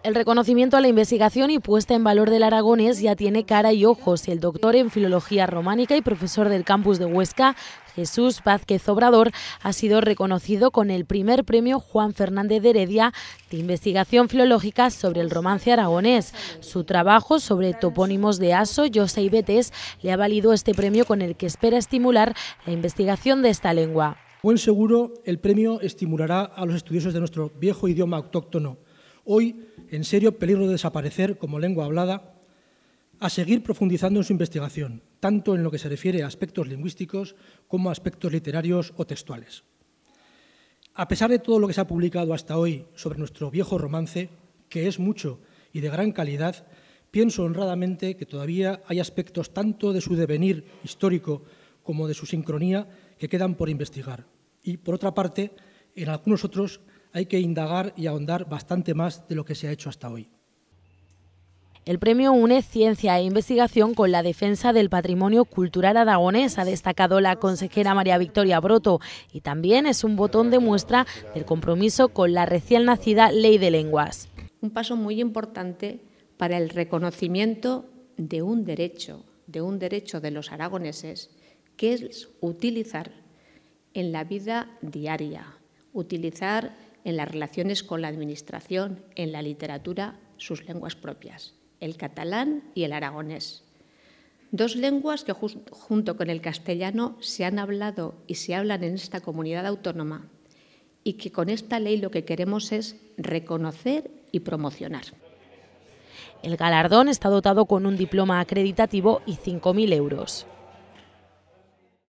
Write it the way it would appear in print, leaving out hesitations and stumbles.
El reconocimiento a la investigación y puesta en valor del aragonés ya tiene cara y ojos. El doctor en Filología Románica y profesor del campus de Huesca, Jesús Vázquez Obrador, ha sido reconocido con el primer premio Juan Fernández de Heredia de investigación filológica sobre el romance aragonés. Su trabajo sobre topónimos de Aso, Llosa y Betés le ha valido este premio con el que espera estimular la investigación de esta lengua. Buen seguro, el premio estimulará a los estudiosos de nuestro viejo idioma autóctono, hoy en serio peligro de desaparecer como lengua hablada, a seguir profundizando en su investigación, tanto en lo que se refiere a aspectos lingüísticos como a aspectos literarios o textuales. A pesar de todo lo que se ha publicado hasta hoy sobre nuestro viejo romance, que es mucho y de gran calidad, pienso honradamente que todavía hay aspectos tanto de su devenir histórico como de su sincronía que quedan por investigar. Y, por otra parte, en algunos otros hay que indagar y ahondar bastante más de lo que se ha hecho hasta hoy. El premio une ciencia e investigación con la defensa del patrimonio cultural aragonés, ha destacado la consejera María Victoria Broto, y también es un botón de muestra del compromiso con la recién nacida Ley de Lenguas. Un paso muy importante para el reconocimiento de un derecho de los aragoneses, que es utilizar en la vida diaria, utilizar en las relaciones con la administración, en la literatura, sus lenguas propias, el catalán y el aragonés. Dos lenguas que junto con el castellano se han hablado y se hablan en esta comunidad autónoma y que con esta ley lo que queremos es reconocer y promocionar. El galardón está dotado con un diploma acreditativo y 5.000 euros.